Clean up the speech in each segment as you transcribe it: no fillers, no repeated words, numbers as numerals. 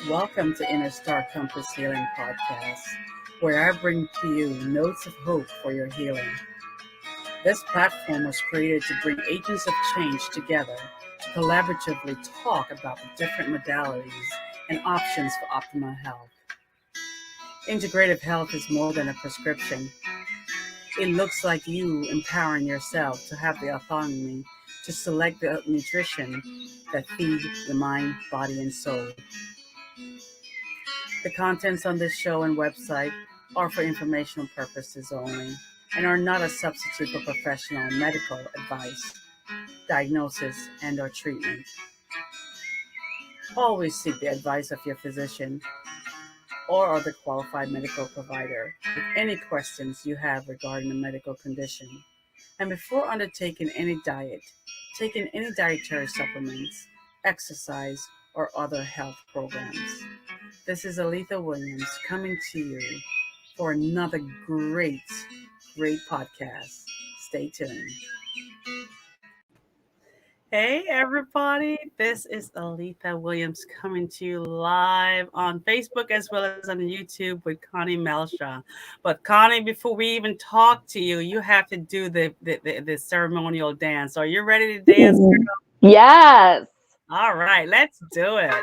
Welcome to Inner Star Compass Healing Podcast, where I bring to you notes of hope for your healing. This platform was created to bring agents of change together to collaboratively talk about the different modalities and options for optimal health. Integrative health is more than a prescription. It looks like you empowering yourself to have the autonomy to select the nutrition that feed the mind, body, and soul. The contents on this show and website are for informational purposes only and are not a substitute for professional medical advice, diagnosis, and/or treatment. Always seek the advice of your physician or other qualified medical provider with any questions you have regarding a medical condition. And before undertaking any diet, taking any dietary supplements, exercise, or other health programs. This is Aletha Williams coming to you for another great podcast. Stay tuned. Hey everybody, this is Aletha Williams coming to you live on Facebook as well as on YouTube with Conni Melsha. But Connie, before we even talk to you, you have to do the ceremonial dance. Are you ready to dance, girl? Yes. All right, let's do it.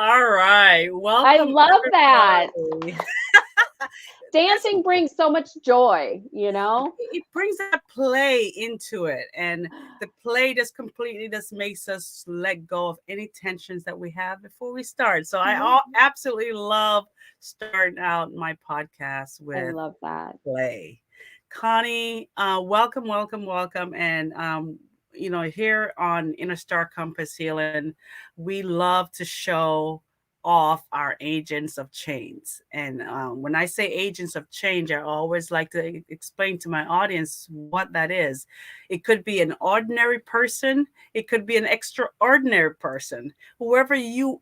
All right. Welcome. I love that. everybody. Dancing brings so much joy, It brings that play into it, and the play just makes us let go of any tensions that we have before we start. So I absolutely love starting out my podcast I with love that. play. Connie, welcome, and here on Inner Star Compass Healing, we love to show off our agents of change. And when I say agents of change, I always like to explain to my audience what that is. It could be an ordinary person, it could be an extraordinary person, whoever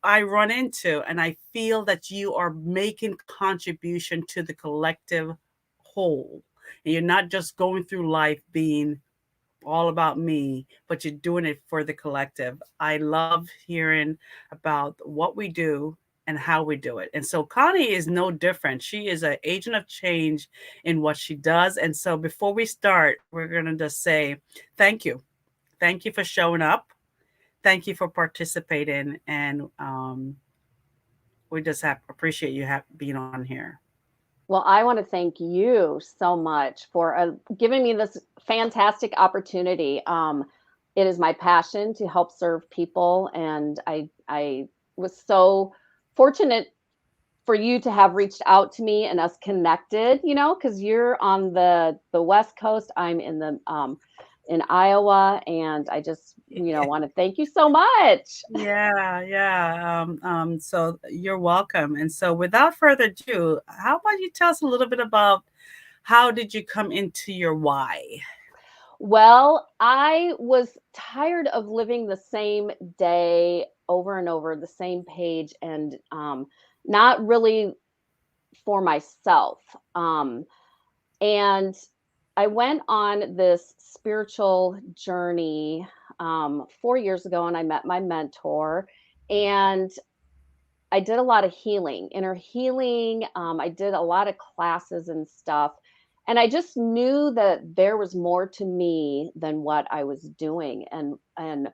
I run into, and I feel that you are making contribution to the collective whole. And you're not just going through life being all about me, but you're doing it for the collective. I love hearing about what we do and how we do it. And so Connie is no different. She is an agent of change in what she does. And so before we start, we're going to just say thank you. Thank you for showing up. Thank you for participating. And we just appreciate you being on here. Well, I want to thank you so much for giving me this fantastic opportunity. It is my passion to help serve people, and I was so fortunate for you to have reached out to me and us connected. Because you're on the West Coast, I'm in Iowa, and I just want to thank you so much. Yeah. So you're welcome. And so without further ado, how about you tell us a little bit about how did you come into your why? Well, I was tired of living the same day over and over, the same page, and not really for myself. And I went on this spiritual journey 4 years ago, and I met my mentor, and I did a lot of healing, inner healing. I did a lot of classes and stuff. And I just knew that there was more to me than what I was doing, and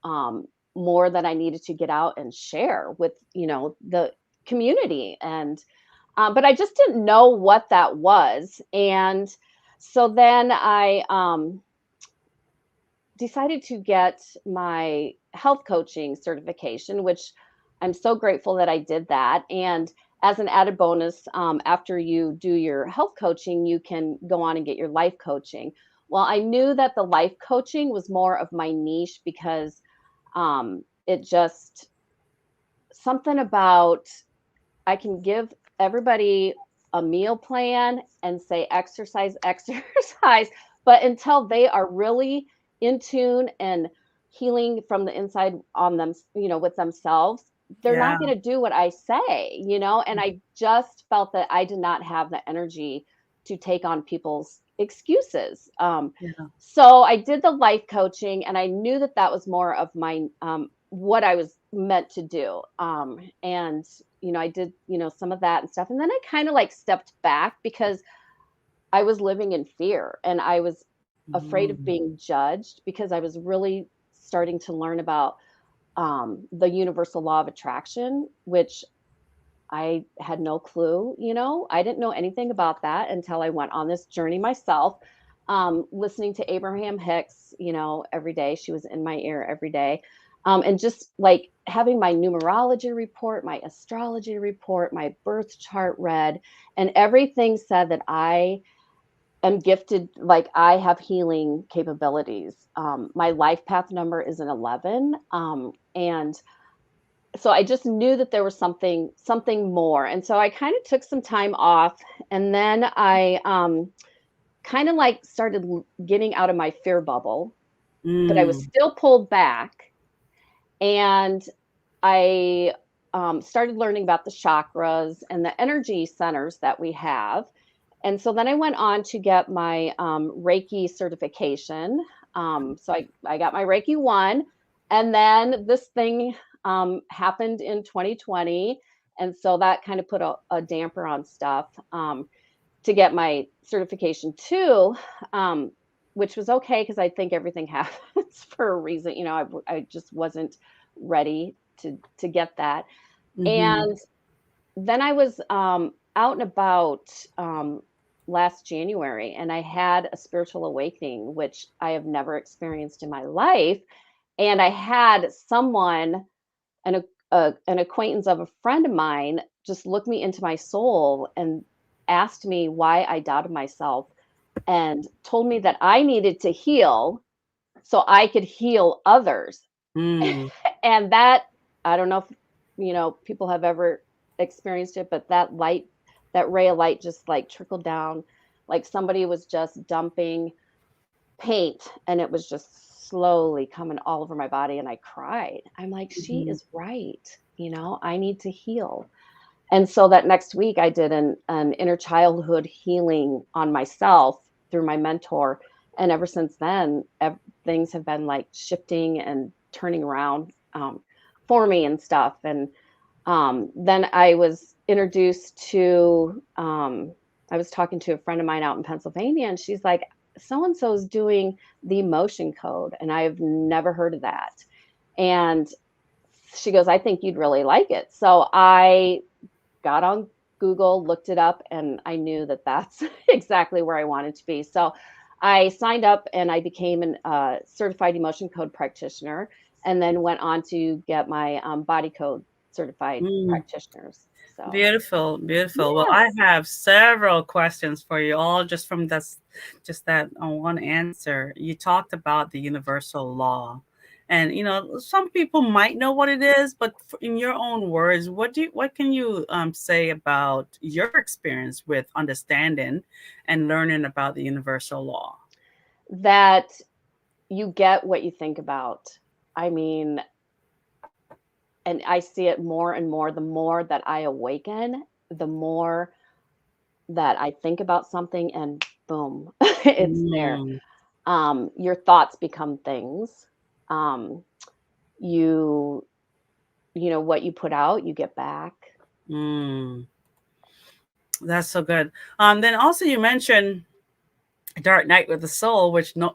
um, more that I needed to get out and share with, the community. And but I just didn't know what that was. And so then I decided to get my health coaching certification, which I'm so grateful that I did that. And as an added bonus, after you do your health coaching, you can go on and get your life coaching. Well, I knew that the life coaching was more of my niche because it just something about I can give everybody a meal plan and say exercise, exercise, but until they are really in tune and healing from the inside on them, with themselves, they're Yeah. not going to do what I say, and I just felt that I did not have the energy to take on people's excuses. Yeah. So I did the life coaching, and I knew that that was more of my what I was meant to do. And I did, some of that and stuff. And then I kind of like stepped back because I was living in fear and I was afraid of Mm. being judged because I was really starting to learn about the universal law of attraction, which I had no clue, I didn't know anything about that until I went on this journey myself. Listening to Abraham Hicks, every day. She was in my ear every day. And just like having my numerology report, my astrology report, my birth chart read, and everything said that I am gifted, like I have healing capabilities. My life path number is an 11. And so I just knew that there was something more. And so I kind of took some time off, and then I kind of like started getting out of my fear bubble, but I was Mm. still pulled back. And I started learning about the chakras and the energy centers that we have. And so then I went on to get my Reiki certification. So I got my Reiki 1. And then this thing happened in 2020. And so that kind of put a damper on stuff. To get my certification 2, which was okay because I think everything happens for a reason. I just wasn't ready to get that. Mhm. And then I was out and about last January, and I had a spiritual awakening, which I have never experienced in my life. And I had someone, an acquaintance of a friend of mine, just look me into my soul and asked me why I doubted myself and told me that I needed to heal so I could heal others. Mm. And that, I don't know if, people have ever experienced it, but that ray of light just like trickled down, like somebody was just dumping paint and it was just slowly coming all over my body. And I cried. I'm like, she Mhm. is right. I need to heal. And so that next week I did an inner childhood healing on myself through my mentor. And ever since then, things have been like shifting and turning around for me and stuff. And then I was introduced to, I was talking to a friend of mine out in Pennsylvania, and she's like, so and so is doing the emotion code. And I've never heard of that. And she goes, I think you'd really like it. So I got on Google, looked it up, and I knew that that's exactly where I wanted to be. So I signed up and I became a certified emotion code practitioner, and then went on to get my body code certified Mm. practitioners. So, Beautiful, beautiful. Well, I yes. have several questions for you, all just from this, just that one answer. You talked about the universal law, and some people might know what it is, but in your own words, what can you say about your experience with understanding and learning about the universal law? That you get what you think about. I mean, and I see it more and more. The more that I awaken, the more that I think about something and boom, it's there. Mm. Your thoughts become things. Um, you you know, what you put out, you get back. Mm, that's so good. Then also you mentioned Dark Night with the Soul, which no,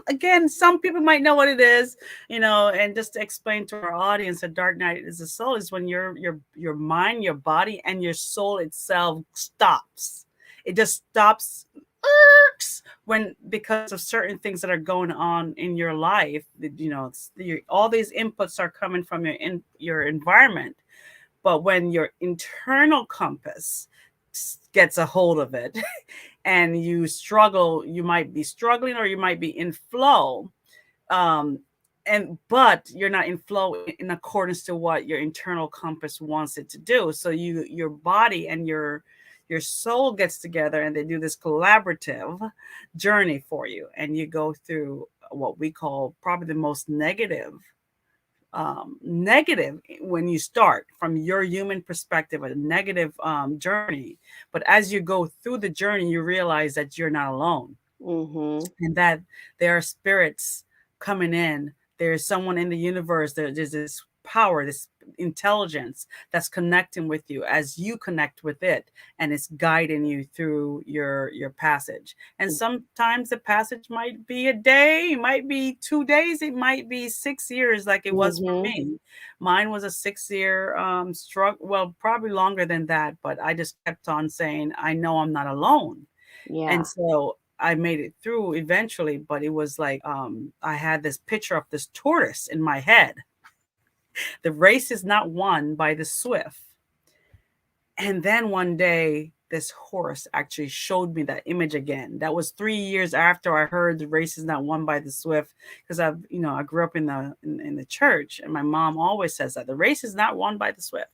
again, some people might know what it is, and just to explain to our audience, a Dark Night is the soul is when your mind, your body, and your soul itself stops. It just stops when because of certain things that are going on in your life. All these inputs are coming from your environment, but when your internal compass gets a hold of it and you might be struggling or you might be in flow, um but you're not in flow in accordance to what your internal compass wants it to do. So your body and your soul gets together and they do this collaborative journey for you, and you go through what we call probably the most negative when you start from your human perspective, a negative journey. But as you go through the journey, you realize that you're not alone, Mhm. and that there are spirits coming in. There's someone in the universe. There's this power, this intelligence that's connecting with you as you connect with it, and it's guiding you through your passage. And sometimes the passage might be a day, it might be 2 days, it might be 6 years, like it was for Mhm. me. Mine was a 6 year struggle. Well, probably longer than that, but I just kept on saying, I know I'm not alone. And Yeah. so I made it through eventually, but it was like I had this picture of this tortoise in my head. The race is not won by the swift. And then one day, this horse actually showed me that image again. That was 3 years after I heard the race is not won by the swift, because I grew up in the church, and my mom always says that the race is not won by the swift.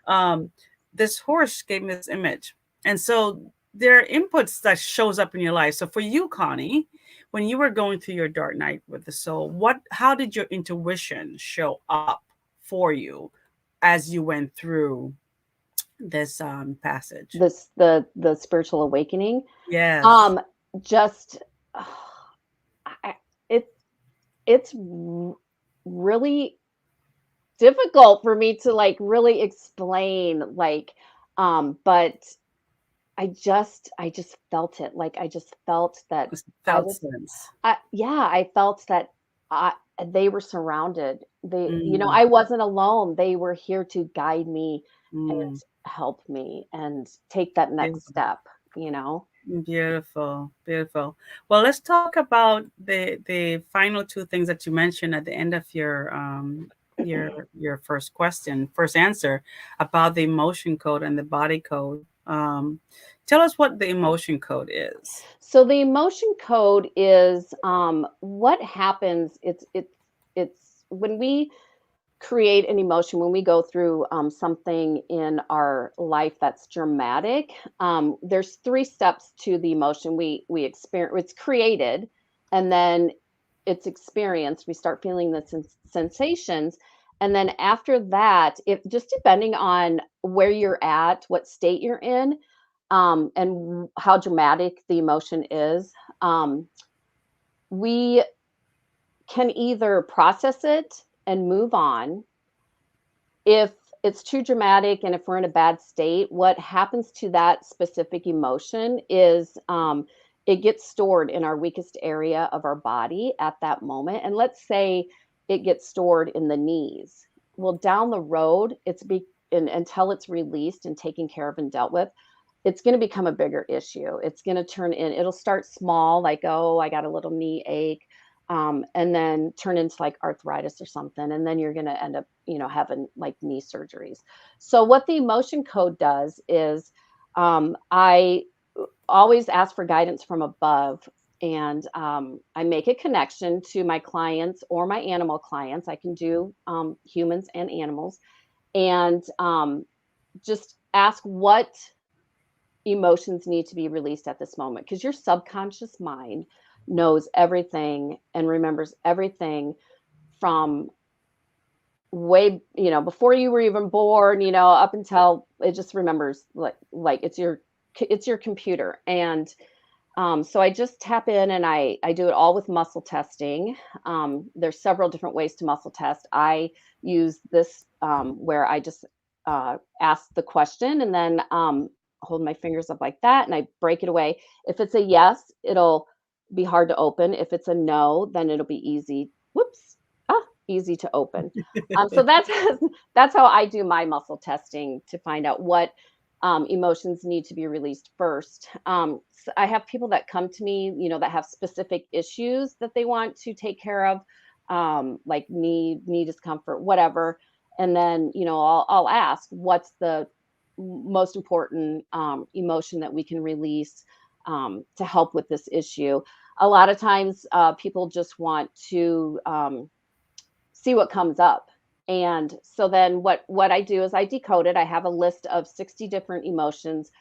Um, this horse gave me this image, and so there are inputs that shows up in your life. So for you, Connie, when you were going through your dark night with the soul, how did your intuition show up for you as you went through this passage? This the spiritual awakening. Yes. Um, just I it it's really difficult for me to, like, really explain, like, but I just felt it, like, I just felt that This I felt was sense. yeah, I felt that I they were surrounded. Mm, I wasn't alone. They were here to guide me and mm, help me and take that next beautiful. step, you know? Beautiful, beautiful. Well, let's talk about the final two things that you mentioned at the end of your your first answer about the emotion code and the body code. Tell us what the emotion code is. So the emotion code is what happens. It's when we create an emotion, when we go through something in our life that's dramatic. There's three steps to the emotion. We experience. It's created, and then it's experienced. We start feeling the sensations. And then after that, if just depending on where you're at, what state you're in, and how dramatic the emotion is, um, we can either process it and move on. If it's too dramatic and if we're in a bad state, what happens to that specific emotion is it gets stored in our weakest area of our body at that moment. And let's say it gets stored in the knees. Well, down the road, until it's released and taken care of and dealt with, it's going to become a bigger issue. It's going to it'll start small, like, oh, I got a little knee ache, and then turn into like arthritis or something. And then you're going to end up, having like knee surgeries. So, what the emotion code does is I always ask for guidance from above. And I make a connection to my clients or my animal clients. I can do humans and animals. And just ask what emotions need to be released at this moment, because your subconscious mind knows everything and remembers everything from before you were even born, up until it just remembers, like it's your computer. And So I just tap in and I do it all with muscle testing. There's several different ways to muscle test. I use this where I just ask the question and then hold my fingers up like that and I break it away. If it's a yes, it'll be hard to open. If it's a no, then it'll be easy. Whoops. Easy to open. So that's that's how I do my muscle testing to find out what emotions need to be released first. So I have people that come to me, that have specific issues that they want to take care of, like knee discomfort, whatever. And then, I'll ask, what's the most important emotion that we can release to help with this issue? A lot of times, people just want to see what comes up. And so then what I do is I decode it. I have a list of 60 different emotions.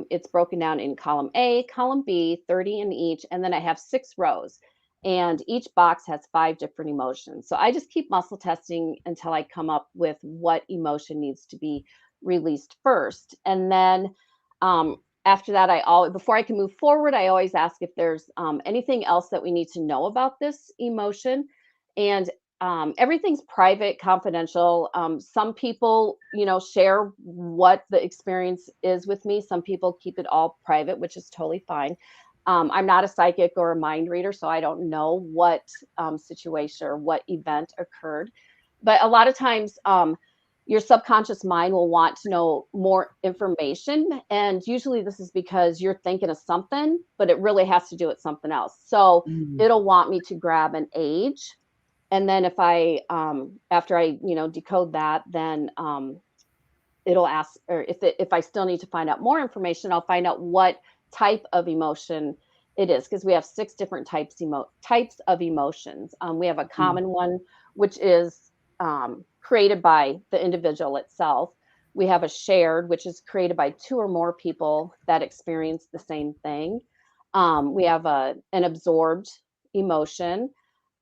It's broken down in column A, column B, 30 in each, and then I have 6 rows. And each box has 5 different emotions. So I just keep muscle testing until I come up with what emotion needs to be released first. And then after that, I always before I can move forward, I always ask if there's anything else that we need to know about this emotion. And everything's private, confidential. Some people, share what the experience is with me. Some people keep it all private, which is totally fine. I'm not a psychic or a mind reader, so I don't know what situation or what event occurred. But a lot of times, your subconscious mind will want to know more information. And usually, this is because you're thinking of something, but it really has to do with something else. So Mm. it'll want me to grab an age, and then if I after I decode that, then it'll ask, or if I still need to find out more information, I'll find out what type of emotion it is, because we have 6 different types of emotions. We have a Mm. common one, which is created by the individual itself. We have a shared, which is created by 2 or more people that experience the same thing. We have an absorbed emotion,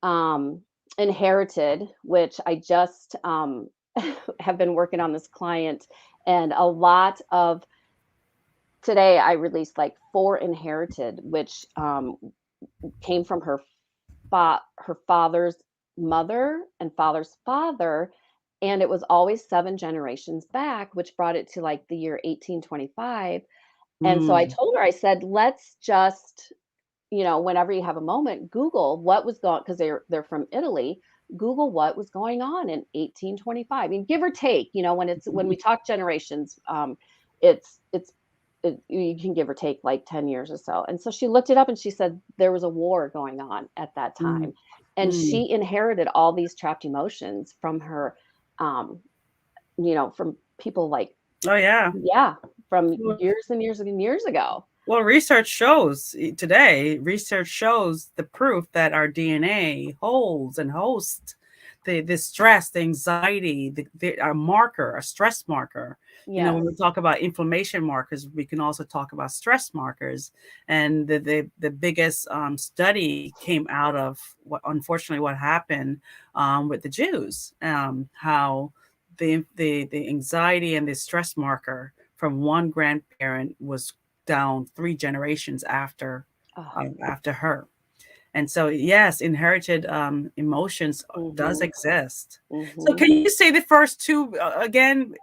um, inherited, which I just have been working on this client, and a lot of today I released like 4 inherited, which came from her father's mother and father's father, and it was always 7 generations back, which brought it to like the year 1825. And so I Mm. told her, I said, let's just, whenever you have a moment, Google what was going, because they're from Italy. Google what was going on in 1825. I mean, give or take, when we talk generations, it's you can give or take like 10 years or so. And so she looked it up and she said there was a war going on at that Mm. time. And Mm. she inherited all these trapped emotions from her, um, from people like, Oh yeah. yeah, from Well, years and years and years ago. well, research shows today, research shows the proof that our DNA holds and hosts the stress, the anxiety, a marker, a stress marker. When we Yes. talk about inflammation markers, we can also talk about stress markers. And the biggest study came out of unfortunately, what happened with the Jews, how the anxiety and the stress marker from one grandparent was down 3 generations Oh, after her. And so, yes, inherited emotions does mhm, exist. So, mhm. can you say the first two again?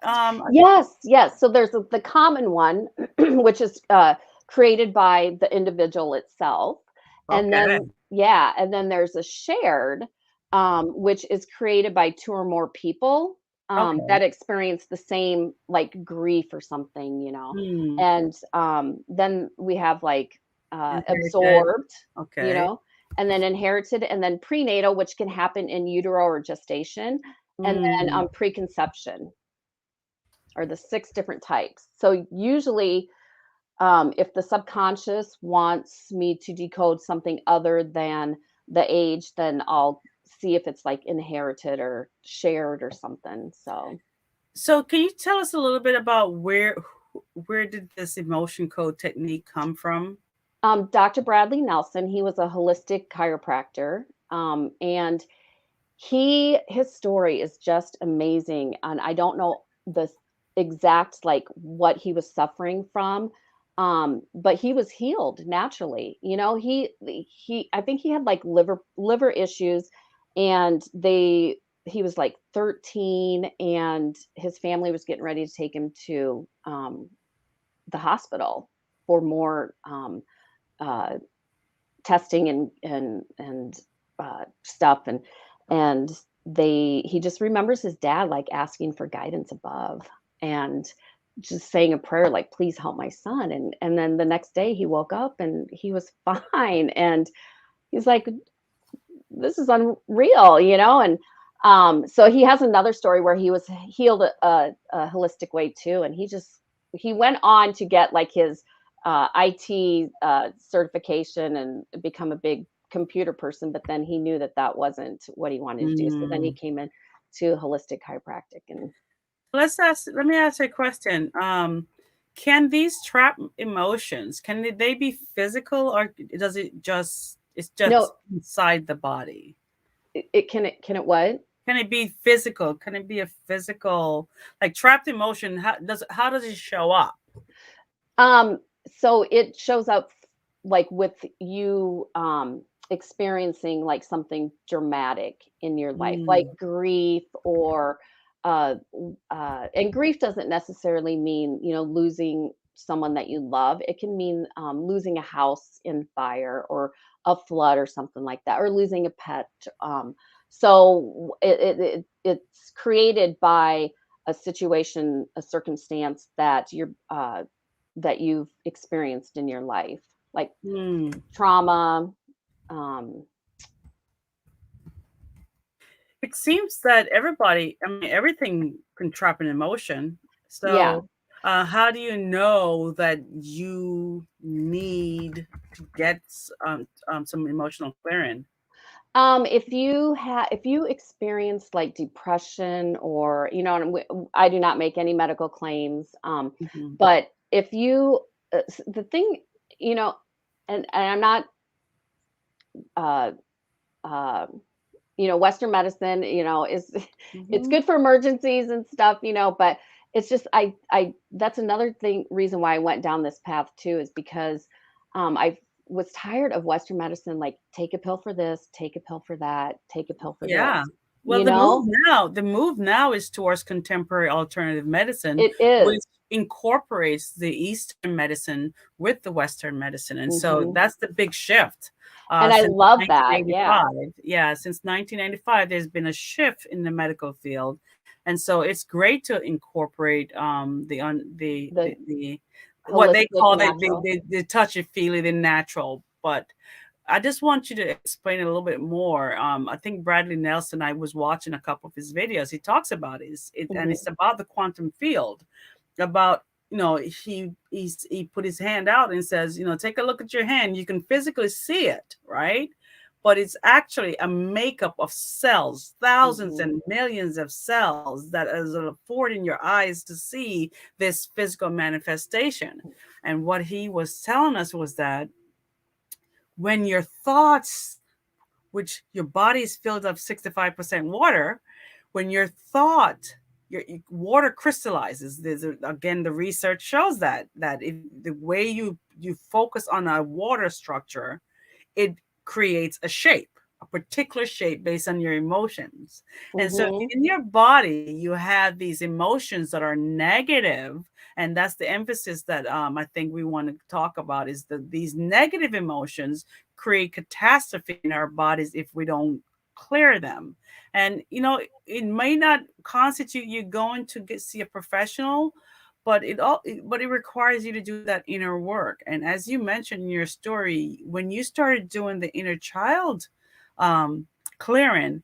Yes, yes. So there's the common one, which is created by the individual itself. And Okay. then, yeah, and then there's a shared, which is created by 2 or more people Okay. that experience the same like grief or something. Hmm. And then we have like Inherited. absorbed, you Okay. know, and then inherited, and then prenatal, which can happen in utero or gestation, and then Mm. preconception are the 6 different types. So usually, if the subconscious wants me to decode something other than the age, then I'll see if it's like inherited or shared or something. So, So, can you tell us a little bit about where did this emotion code technique come from? Dr. Bradley Nelson, he was a holistic chiropractor, and his story is just amazing. And I don't know the exact like what he was suffering from, But he was healed naturally. You know, I think he had like liver issues, and he was like 13, and his family was getting ready to take him to the hospital for more uh, testing and stuff, and he just remembers his dad like asking for guidance above, and just saying a prayer like, please help my son. And then the next day he woke up and he was fine, and he's like, this is unreal, you know. And so he has another story where he was healed a holistic way too, and he went on to get like his IT certification and become a big computer person, but then he knew that that wasn't what he wanted to do. So then he Mm. came in to holistic chiropractic. And Let me ask you a question. Can these trap emotions, can they be physical, or does it's just no, inside the body? it what? Can it be physical? Can it be a physical, like trapped emotion? How does it show up? Um, so it shows up like with you experiencing like something dramatic in your life, like Mm. grief or and grief doesn't necessarily mean, you know, losing someone that you love. It can mean losing a house in fire or a flood or something like that, or losing a pet. So it's created by a situation, a circumstance that you've experienced in your life, like Mm. trauma. Um, It seems that I mean, everything can trap an emotion. yeah. So, how do you know that you need to get some emotional clearing? If you experience like depression or, you know, and I do not make any medical claims, Mhm. but if you, the thing, you know, and I'm not, uh, uh, you know, Western medicine, you know, is it's Mhm. good for emergencies and stuff, you know, but it's just that's another reason why I went down this path too, is because I was tired of Western medicine, like take a pill for this, take a pill for that, take a pill for Yeah. this, Well, you know? the move now is towards contemporary alternative medicine, It is. which incorporates the Eastern medicine with the Western medicine. And so Hmm. that's the big shift. And I Since love that. Yeah. 1985. Yeah, since 1995, there's been a shift in the medical field. And so it's great to incorporate The the what they holistic call natural. the touchy feely, the natural. But I just want you to explain it a little bit more. I think Bradley Nelson, I was watching a couple of his videos. He talks about and Hmm. it's about the quantum field. About, you know, he put his hand out and says, you know, take a look at your hand. You can physically see it, right? But it's actually a makeup of cells, thousands Hmm. and millions of cells that is affording your eyes to see this physical manifestation. And what he was telling us was that when your thoughts, which your body is filled up 65% water, when your thought, your water crystallizes. Again, the research shows that if the way you focus on a water structure, it creates a shape, a particular shape based on your emotions. And so Hmm. in your body, you have these emotions that are negative, and that's the emphasis that I think we want to talk about is that these negative emotions create catastrophe in our bodies if we don't clear them. And you know, it may not constitute you going to see a professional, but but it requires you to do that inner work. And as you mentioned in your story, when you started doing the inner child um clearing,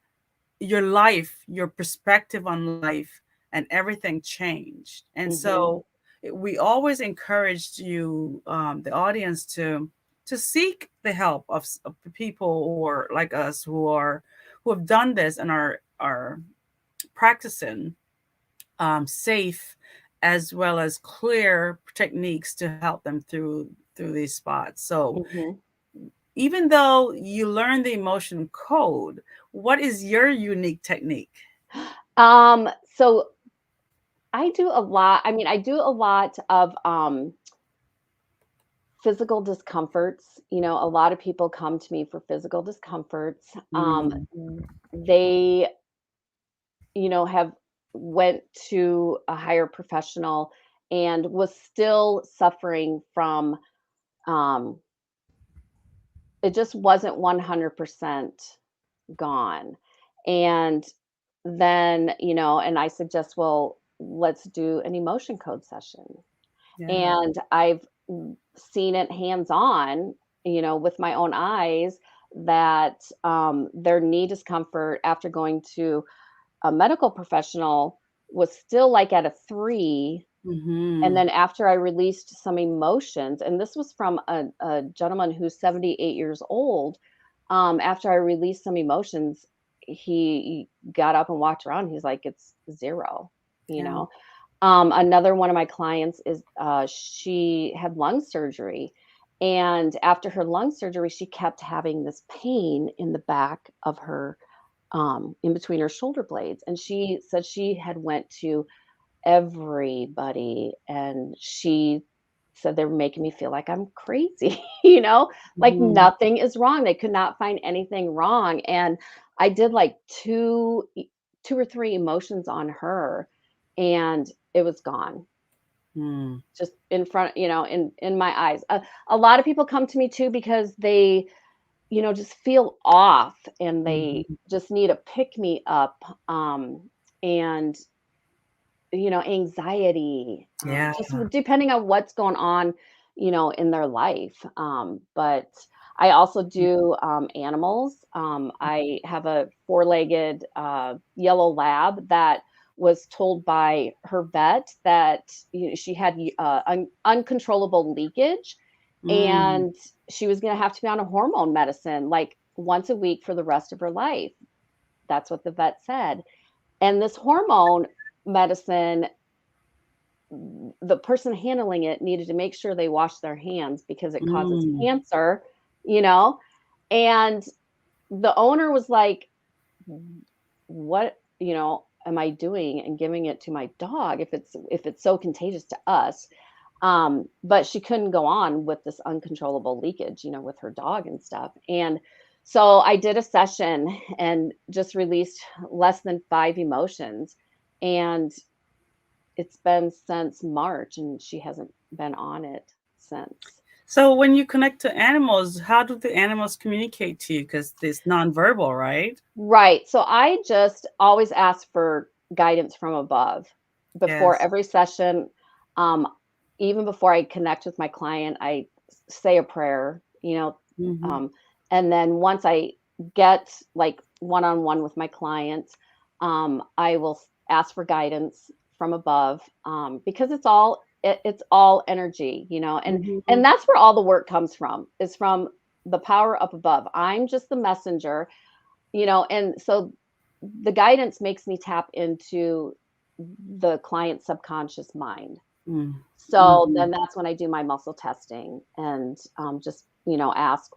your life, your perspective on life and everything changed. And Hmm. so we always encouraged you, the audience, to seek the help of the people who are like us, who have done this and are practicing safe as well as clear techniques to help them through these spots. So Hmm. even though you learn the emotion code, what is your unique technique? So I do a lot. I mean, I do a lot of physical discomforts. A lot of people come to me for physical discomforts. Mm. They, have went to a higher professional and was still suffering from, um, it just wasn't 100% gone. And then, and I suggest, well, let's do an emotion code session. Yeah. And I've seen it hands on, with my own eyes that their knee discomfort after going to a medical professional was still like at a 3. And Mhm. then after I released some emotions, and this was from a gentleman who's 78 years old, after I released some emotions, he got up and walked around. He's like, it's 0, you Yeah. know. Another one of my clients is she had lung surgery. And after her lung surgery, she kept having this pain in the back of her, in between her shoulder blades. And she said she had went to everybody, and she said they were making me feel like I'm crazy, like Mhm. nothing is wrong. They could not find anything wrong. And I did like 2 or 3 emotions on her, and it was gone. Mm. Just in front, in my eyes. A lot of people come to me too because they, just feel off and they Mhm. just need a pick me up. And anxiety, Yeah. just depending on what's going on, in their life. But I also do animals. I have a four-legged yellow lab that was told by her vet that she had uncontrollable leakage, Mm. and she was going to have to be on a hormone medicine like once a week for the rest of her life. That's what the vet said. And this hormone medicine, the person handling it needed to make sure they wash their hands because it causes Mm. cancer, you know? And the owner was like, "What, am I doing and giving it to my dog if it's so contagious to us?" But she couldn't go on with this uncontrollable leakage, with her dog and stuff. And so I did a session and just released less than 5 emotions. And it's been since March, and she hasn't been on it since. So when you connect to animals, how do the animals communicate to you? Because it's nonverbal, right? Right. So I just always ask for guidance from above before Yes. every session. Um, Even before I connect with my client, I say a prayer, Mhm. um, and then once I get like one on one with my client, I will ask for guidance from above, because it's all energy, and Mhm. that's where all the work comes from. Is from the power up above. I'm just the messenger, and so the guidance makes me tap into the client's subconscious mind. Mm. So then Mhm. that's when I do my muscle testing and just, ask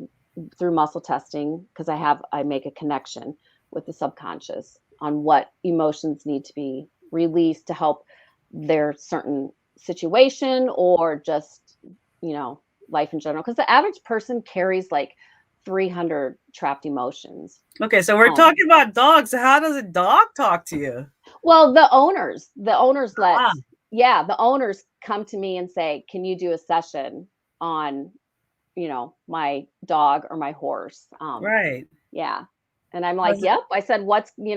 through muscle testing because I make a connection with the subconscious on what emotions need to be released to help their certain situation or just, you know, life in general. Because the average person carries like 300 trapped emotions. Okay, so we're Um, talking about dogs. So how does a dog talk to you? Well, the owners Ah, yeah, the owners come to me and say, "Can you do a session on, my dog or my horse?" right. Yeah. And I'm like, Was it- "Yep." I said,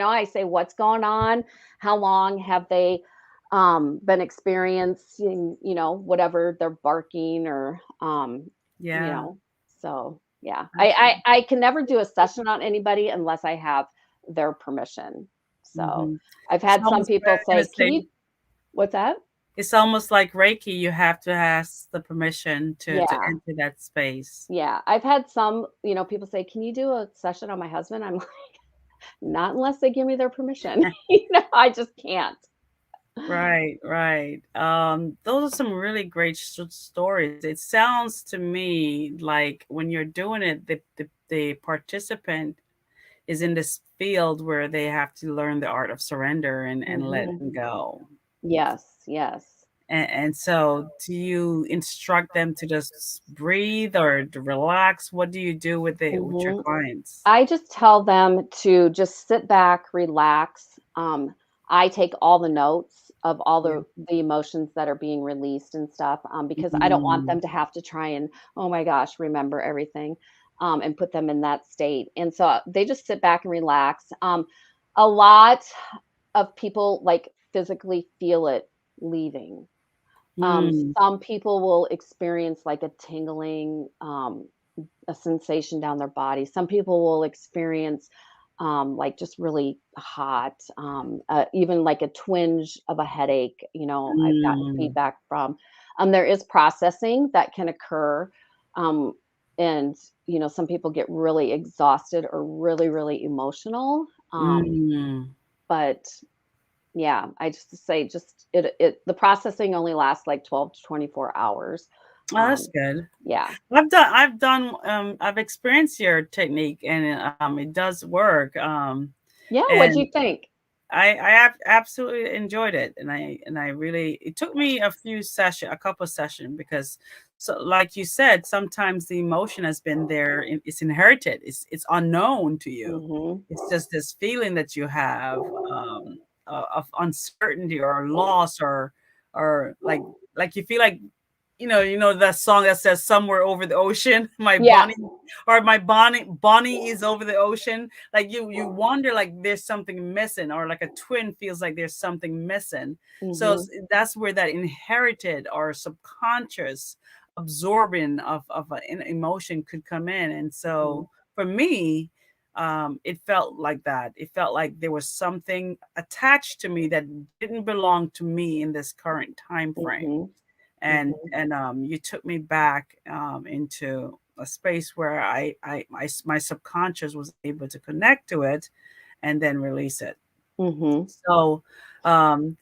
I say, "What's going on? How long have they been experiencing, whatever they're barking or you yeah. know." So, yeah. I That's I I can never do a session on anybody unless I have their permission. So, hmm I've It's had some almost what people I'm gonna say, "Can say. you?" What's that? It's almost like Reiki. You have to ask the permission to Yeah. enter that space. Yeah. I've had some, people say, "Can you do a session on my husband?" I'm like, "Not unless they give me their permission." I just can't. Right, right. Those are some really great stories. It sounds to me like when you're doing it, the participant is in this field where they have to learn the art of surrender and Mhm. letting go. Yes, yes. And so do you instruct them to just breathe or to relax? What do you do with your Mhm. clients? I just tell them to just sit back, relax. I take all the notes of all Yeah. the emotions that are being released and stuff, because I don't want Mm, them to have to try and, oh my gosh, remember everything, and put them in that state. And so they just sit back and relax. A lot of people like physically feel it leaving. mm, Some people will experience like a tingling, a sensation down their body. Some people will experience like just really hot, even like a twinge of a headache. I've gotten mm, feedback from. There is processing that can occur, um, and some people get really exhausted or really, really emotional. mm. But yeah, I just say just the processing only lasts like 12 to 24 hours. Oh, that's Um, good. yeah. I've experienced your technique and it does work. Yeah. What'd And you think? absolutely enjoyed it, and I really it took me a couple of sessions because, so like you said, sometimes the emotion has been there, it's inherited, it's unknown to you. Mhm. It's just this feeling that you have of uncertainty or loss or like you feel like that song that says somewhere over the ocean, Yeah. my Bonnie is over the ocean. Like you wonder like there's something missing, or like a twin feels like there's something missing. So Mhm. that's where that inherited or subconscious absorbing of an emotion could come in. And Mhm. so for me, it felt like that. It felt like there was something attached to me that didn't belong to me in this current time frame. Mhm. Mhm. And you took me back into a space where my subconscious was able to connect to it and then release it. Mhm. So um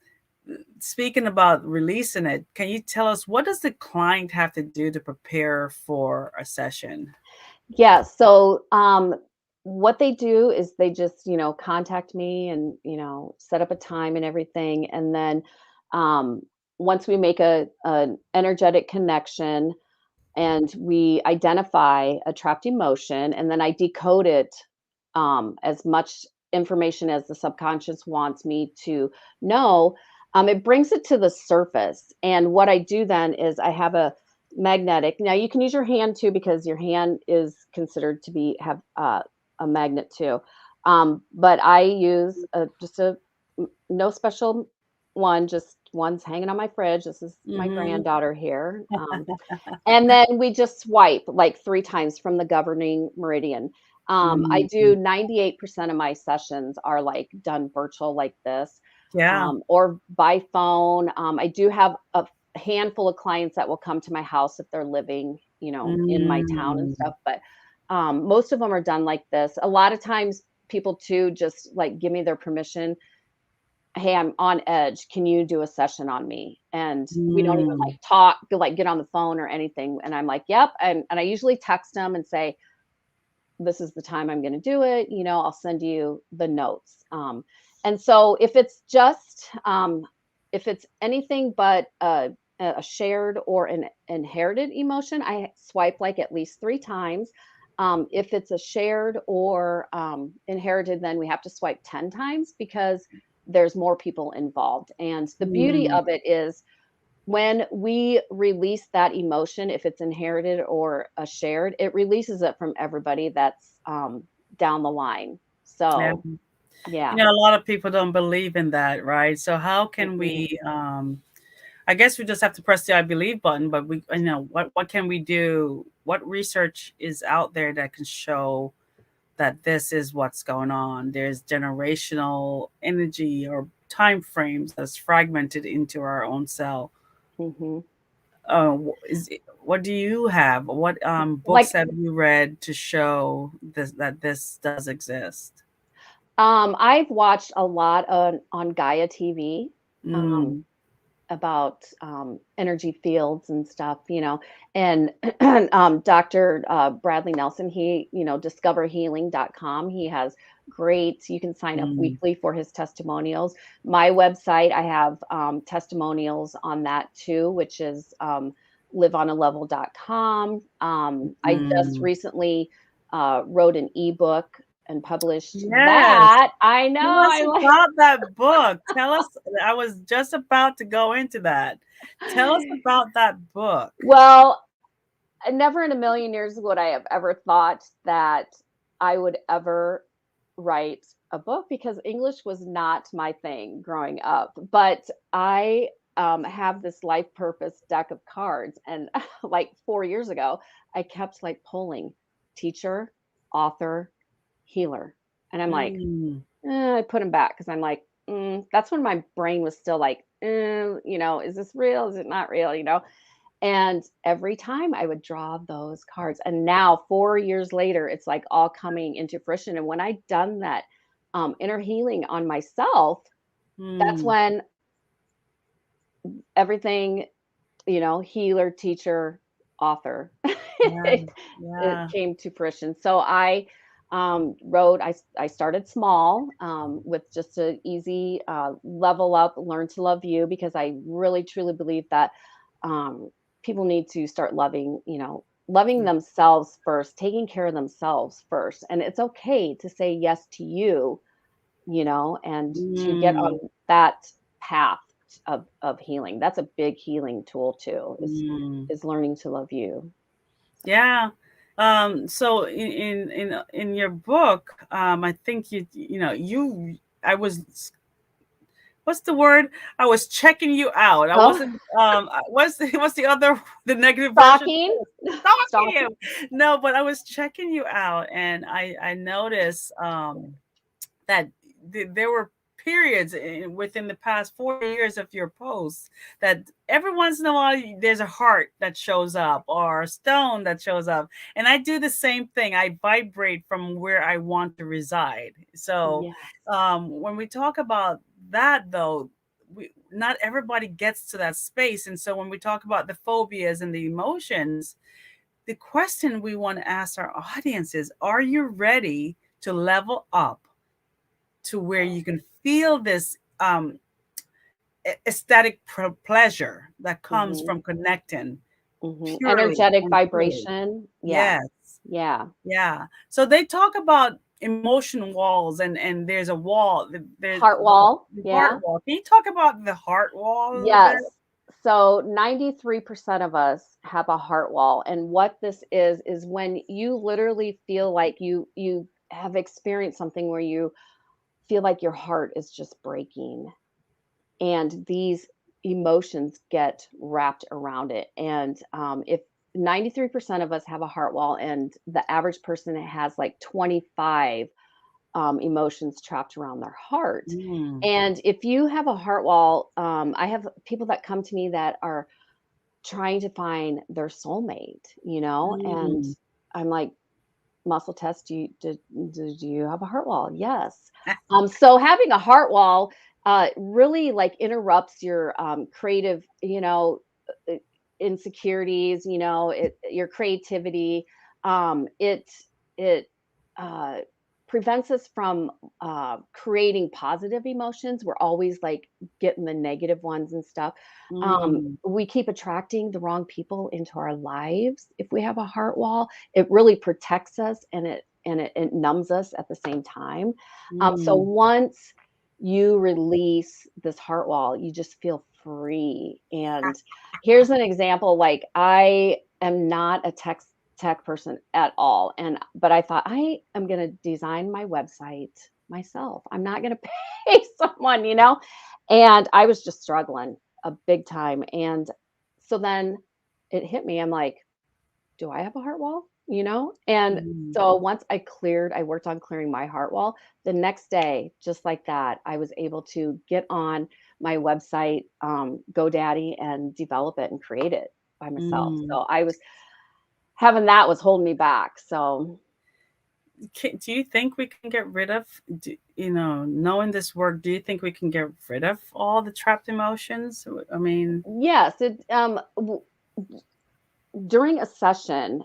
speaking about releasing it, can you tell us what does the client have to do to prepare for a session? Yeah, so, what they do is they just, contact me and, set up a time and everything, and then, um, once we make an energetic connection and we identify a trapped emotion, and then I decode it, as much information as the subconscious wants me to know. It brings it to the surface. And what I do then is I have a magnetic. Now you can use your hand too because your hand is considered to be have a magnet too. But I use just no special one, just one's hanging on my fridge. This is my Mhm. granddaughter here. And then we just swipe like 3 times from the governing meridian. I Mhm. do 98% of my sessions are, like, done virtual like this, Yeah. or by phone. I do have a handful of clients that will come to my house if they're living, in my town and Mm. stuff, but, most of them are done like this. A lot of times, people too just, like, give me their permission. "Hey, I'm on edge. Can you do a session on me?" And we don't even, like, Mm. get on the phone or anything, and I'm like, "Yep," and I usually text them and say, "This is the time I'm gonna do it," "I'll send you the notes." And so if it's anything but a shared or an inherited emotion, I swipe, like, at least 3 times. If it's a shared or, inherited, then we have to swipe 10 times because there's more people involved, and the beauty Mm. of it is when we release that emotion, if it's inherited or a shared, it releases it from everybody that's, down the line. Yeah. So, yeah. A lot of people don't believe in that, right? So how can Mhm, we I guess we just have to press the I believe button, but what can we do? What research is out there that can show that this is what's going on? There's generational energy or time frames that's fragmented into our own cell. mhm. What do you have? What books Like, have you read to show that this does exist? I've watched a lot on Gaia TV, um, Mm, about, energy fields and stuff, and, Dr. Bradley Nelson, he, discoverhealing.com, he has great. You can sign up Mm, weekly for his testimonials. My website, I have testimonials on that too, which is liveonalevel.com. I just mm. recently wrote an ebook and published Yes. that. I know. Tell us I like. about that book. Tell us. I was just about to go into that. Tell us about that book. Well, never in a million years would I have ever thought that I would ever write a book because English was not my thing growing up. But I have this life purpose deck of cards. And like 4 years ago, I kept like pulling teacher, author, healer. And I'm like, Mm, I put them back because I'm like, that's when my brain was still like, is this real? Is it not real? And every time I would draw those cards. And now 4 years later, it's like all coming into fruition. And when I done that inner healing on myself, that's mm. when everything, healer, teacher, author, Yeah, it yeah. came to fruition. So I wrote, I started small with just an easy level up, learn to love you, because I really truly believe that um, people need to start loving, loving themselves first, taking care of themselves first. And it's okay to say yes to you, and to get Mm, on that path of healing. That's a big healing tool too, mm. is learning to love you. So Yeah. So in your book, I think I was, what's the word? I was checking you out. I oh, wasn't what's the other, the negative version? stalking, Stalking stalking. you. No, but I was checking you out, and I noticed that there were periods within the past 4 years of your posts that every once in a while there's a heart that shows up or a stone that shows up, and I do the same thing. I vibrate from where I want to reside. So Yes. when we talk about that, though, not everybody gets to that space, and so when we talk about the phobias and the emotions, the question we want to ask our audience is, are you ready to level up to where you can feel this ecstatic pleasure that comes Hmm. from connecting Hmm. purely Energetic and fully? vibration. Yeah. Yes. Yeah. Yeah. So they talk about emotion walls, and there's a wall. There's Heart wall. the Yeah. heart wall. Can you talk about the heart wall a little bit? Yes. So 93% of us have a heart wall. And what this is when you literally feel like you have experienced something where you feel like your heart is just breaking, and these emotions get wrapped around it. And if 93% of us have a heart wall, and the average person has like 25 emotions trapped around their heart. Mm, And if you have a heart wall, I have people that come to me that are trying to find their soulmate, and mm, I'm like, muscle test, do you have a heart wall? Yes. So having a heart wall really like interrupts your creative, uh, insecurities, your creativity. It uh, prevents us from creating positive emotions. We're always like getting the negative ones and stuff. mm, We keep attracting the wrong people into our lives if we have a heart wall. It really protects us, and it numbs us at the same time. So mm. once you release this heart wall, you just feel free. And here's an example. Like, I am not a tech person at all, but I thought, I am going to design my website myself. I'm not going to pay someone, and I was just struggling a big time. And so then it hit me. I'm like, do I have a heart wall? And Mm. so once I worked on clearing my heart wall. The next day, just like that, I was able to get on my website, GoDaddy, and develop it and create it by myself. Mm. So I was having that was holding me back. So Do you think we can get rid of, knowing this work, do you think we can get rid of all the trapped emotions? I mean, yes, during a session,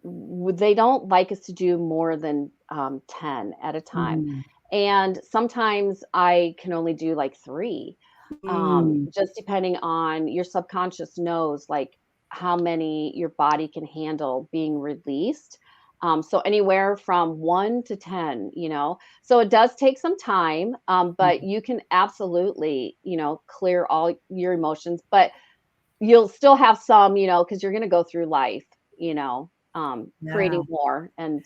they don't like us to do more than 10 at a time. Mm. And sometimes I can only do like 3, Mm. just depending on your subconscious knows like how many your body can handle being released. So anywhere from 1 to 10, you know. So it does take some time, but Mm. you can absolutely, clear all your emotions, but you'll still have some, because you're going to go through life, Yeah. creating more. And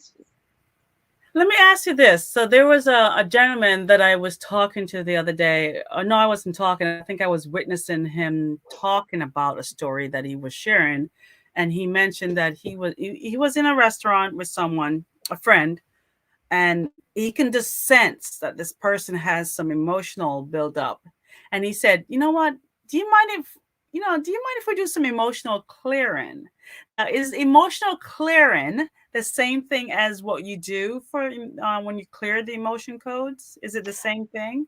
Let me ask you this. So there was a gentleman that I was talking to the other day. No, I wasn't talking. I think I was witnessing him talking about a story that he was sharing. And he mentioned that he was in a restaurant with someone, a friend, and he can just sense that this person has some emotional buildup. And he said, "You know what? Do you mind if do you mind if we do some emotional clearing?" Is emotional clearing the same thing as what you do for when you clear the emotion codes? Is it the same thing?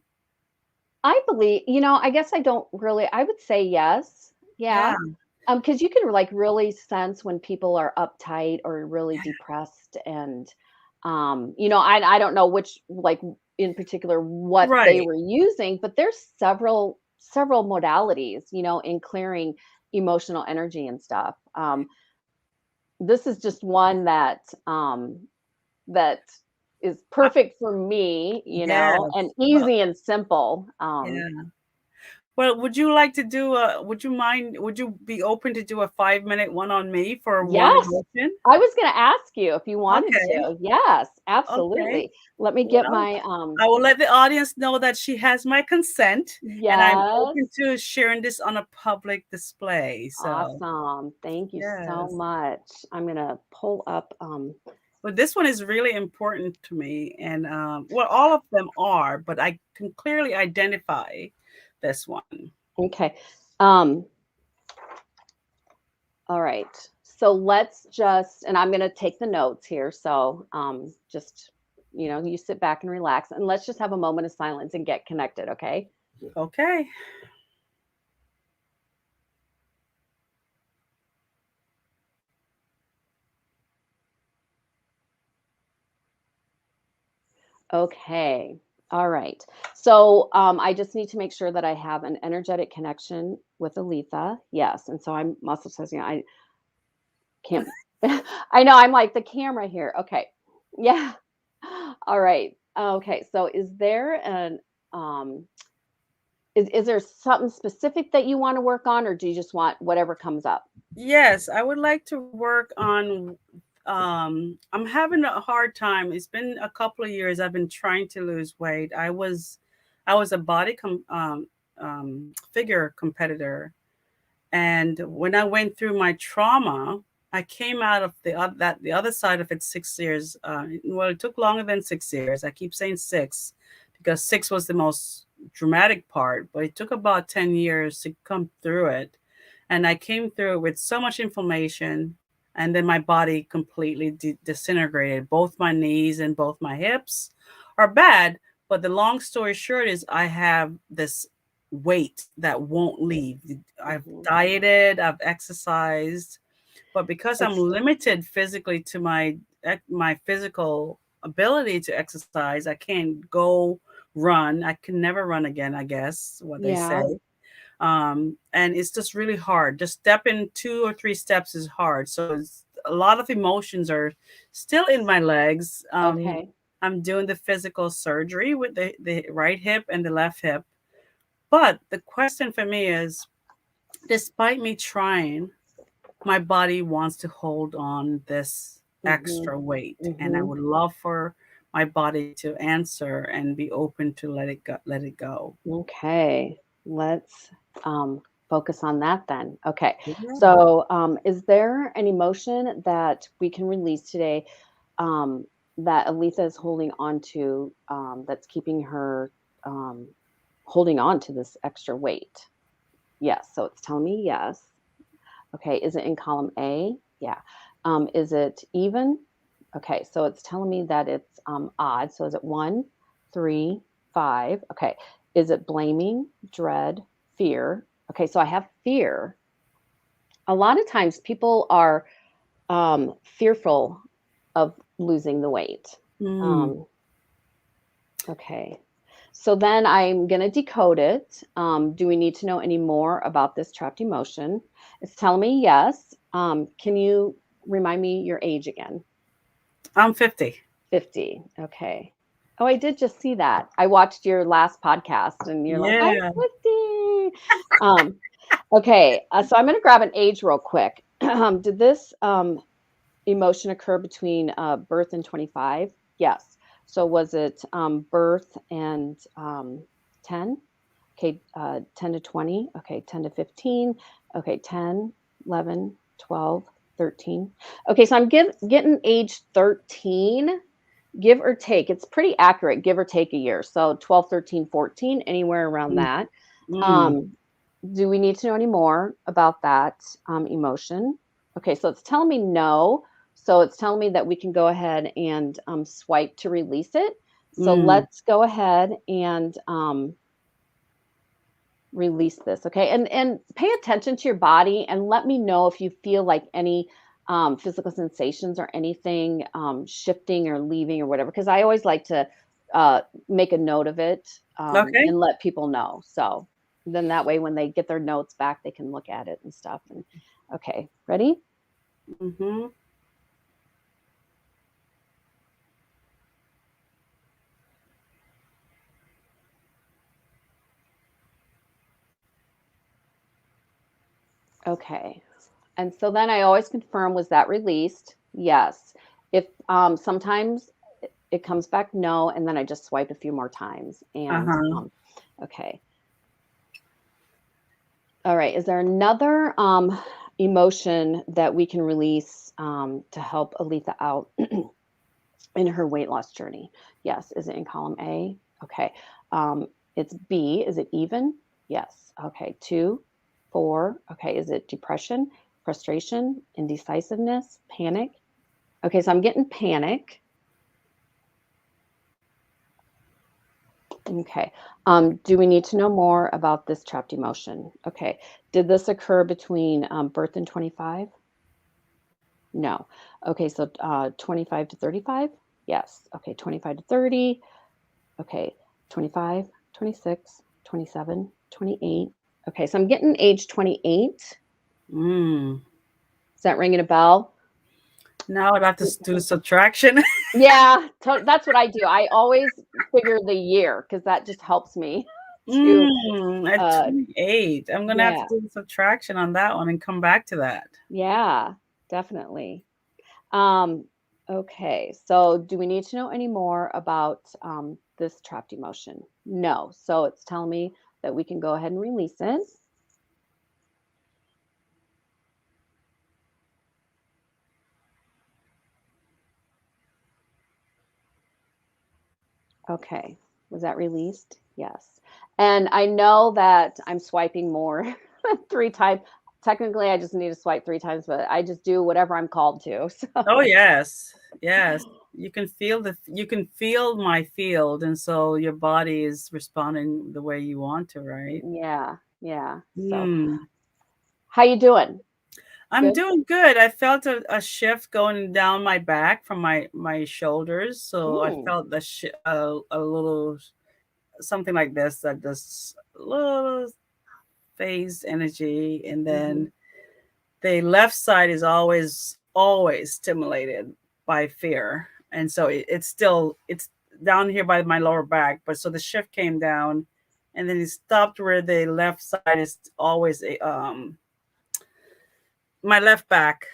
I believe, I guess I don't really, I would say yes. Yeah, Yeah. Because you can like really sense when people are uptight or really depressed. And, I don't know which, like in particular, what they right. were using, but there's several modalities, in clearing emotional energy and stuff. This is just one that is Uh, perfect for me, and yes. Well, easy and simple. yeah. Well, would you like to do would you mind, would you be open to do a 5-minute one on me for one Yes, emotion? I was gonna ask you if you wanted Okay. to. Yes, Okay. absolutely. Let me get Well, my, I will let the audience know that she has my consent, and I'm open yes, to sharing this on a public display. So, awesome. Thank you so yes. much. I'm gonna pull up, But this one is really important to me, and well, all of them are, but I can clearly identify this one. okay. Um, all right. So let's just, and I'm gonna take the notes here. So, just, you sit back and relax, and let's just have a moment of silence and get connected, okay? Okay. Okay. All right. So I just need to make sure that I have an energetic connection with Aletha. Yes. And so I'm muscle testing. I can't, I know I'm like the camera here. Okay. Yeah. All right. Okay. So um, is there something specific that you want to work on, or do you just want whatever comes up? Yes, I would like to work on I'm having a hard time. It's been a couple of years I've been trying to lose weight. I was a figure competitor, and when I went through my trauma, I came out of the other side of it 6 years. Well, it took longer than 6 years. I keep saying six because six was the most dramatic part, but it took about 10 years to come through it, and I came through it with so much inflammation, and then my body completely disintegrated. Both my knees and both my hips are bad, but the long story short is I have this weight that won't leave. I've Mhm. dieted, I've exercised, but because I'm It's, limited physically to my physical ability to exercise, I can't go run. I can never run again, I guess, what they yeah. say. And it's just really hard. Just stepping 2 or 3 steps is hard. So a lot of emotions are still in my legs. Okay. I'm doing the physical surgery with the right hip and the left hip. But the question for me is, despite me trying, my body wants to hold on this Mm-hmm. extra weight. And I Mm-hmm. would love for my body to answer and be open to let it go. Okay, let's focus on that then. Okay, Yeah. so is there an emotion that we can release today um, that Aletha is holding on to that's keeping her um, holding on to this extra weight? Yes, so it's telling me yes. Okay, is it in column A? Yeah. Is it even? Okay, so it's telling me that it's odd. So is it 1, 3, 5? Okay. Is it blaming, dread, fear? Okay, so I have fear. A lot of times people are fearful of losing the weight. Mm. Um, okay. So then I'm going to decode it. Do we need to know any more about this trapped emotion? It's telling me yes. Can you remind me your age again? I'm 50. 50. Okay. Oh, I did just see that. I watched your last podcast and you're like, I'm Yeah. 50. Um, okay. So I'm going to grab an age real quick. Did this emotion occur between birth and 25? Yes. So was it birth and 10? Okay, 10 to 20. Okay, 10 to 15. Okay, 10, 11, 12, 13. Okay, so I'm getting age 13, give or take. It's pretty accurate, give or take a year. So 12, 13, 14, anywhere around Mm. that. Mm. Um, do we need to know any more about that emotion? Okay, so it's telling me no. So it's telling me that we can go ahead and swipe to release it. So Mm. let's go ahead and release this, okay? And pay attention to your body and let me know if you feel like any physical sensations or anything shifting or leaving or whatever. Because I always like to make a note of it Okay. and let people know. So then that way, when they get their notes back, they can look at it and stuff. And okay, ready? Mm-hmm. Okay. And so then I always confirm, was that released? Yes. If sometimes it comes back no, and then I just swipe a few more times. And Uh-huh. okay. All right. Is there another emotion that we can release to help Aletha out in her weight loss journey? Yes. Is it in column A? Okay. It's B. Is it even? Yes. Okay. 2, 4. Okay. Is it depression, frustration, indecisiveness, panic? Okay. So I'm getting panic. Okay. Do we need to know more about this trapped emotion? Okay. Did this occur between birth and 25? No. Okay. So 25 to 35? Yes. Okay. 25 to 30. Okay. 25, 26, 27, 28. Okay. So I'm getting age 28. Mm. Is that ringing a bell? Now I'd have to do subtraction. Yeah. That's what I do. I always figure the year because that just helps me to, At uh, 28. I'm gonna have to yeah. do the subtraction on that one and come back to that. Yeah. Definitely. Um, okay, so do we need to know any more about this trapped emotion? No. So it's telling me that we can go ahead and release it. Okay. Was that released? Yes. And I know that I'm swiping more than 3 times. Technically, I just need to swipe 3 times, but I just do whatever I'm called to. Oh So, yes. Yes. You can feel my field, and so your body is responding the way you want to, right? yeah, yeah. So, Mm. how you doing? I'm Good? doing good. I felt a shift going down my back from my shoulders, so I Mm, felt a little something like this, that this little phase energy, and mm-hmm, then the left side is always stimulated by fear, and so it's down here by my lower back, but so the shift came down, and then it stopped where the left side is always my left back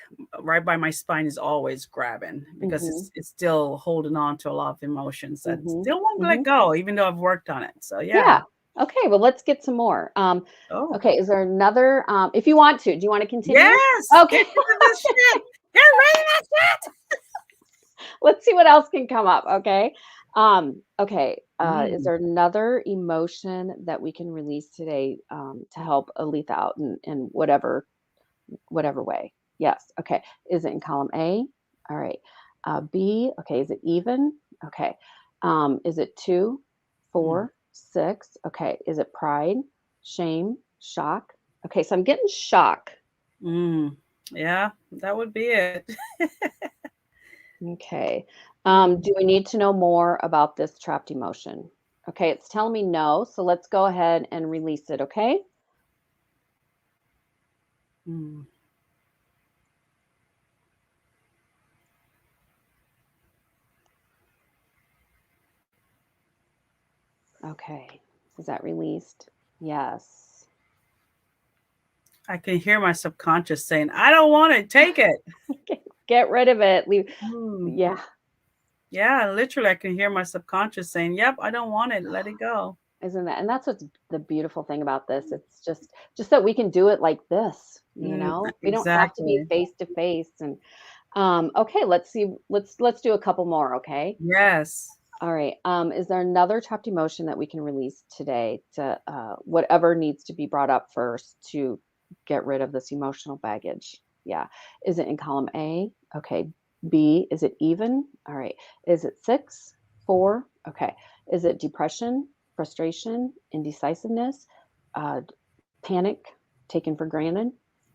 right by my spine is always grabbing because mm-hmm, it's still holding on to a lot of emotions that mm-hmm, still won't let mm-hmm. go even though I've worked on it. So yeah. Yeah. Okay, well, let's get some more. Oh Okay, is there another, if you want to, do you want to continue? yes, get Okay, into this shit, get ready to shit. let's see what else can come up. Okay. Okay. Is Mm. there another emotion that we can release today to help Aletha out in whatever way? Yes. Okay. Is it in column A? All right. B. Okay. Is it even? Okay. Is it 2, Mm. 4, 6? Okay. Is it pride, shame, shock? Okay. So I'm getting shock. Mm. Yeah, that would be it. Okay. Do we need to know more about this trapped emotion? Okay, it's telling me no, so let's go ahead and release it, okay? Mm. Okay. Is that released? Yes. I can hear my subconscious saying, I don't want it. Take it. Get rid of it. Leave. Mm. Yeah. Yeah, literally, I can hear my subconscious saying, yep, I don't want it. Let it go. Isn't that, and that's what's the beautiful thing about this. It's just that we can do it like this, you Mm, know? We don't have to be exactly. face to face. And okay, let's see. Let's do a couple more, okay? Yes. All right. Is there another trapped emotion that we can release today to whatever needs to be brought up first to get rid of this emotional baggage? Yeah. Is it in column A? Okay. B, is it even? All right. Is it 6, 4? Okay. Is it depression, frustration, indecisiveness, uh, panic, taken for granted?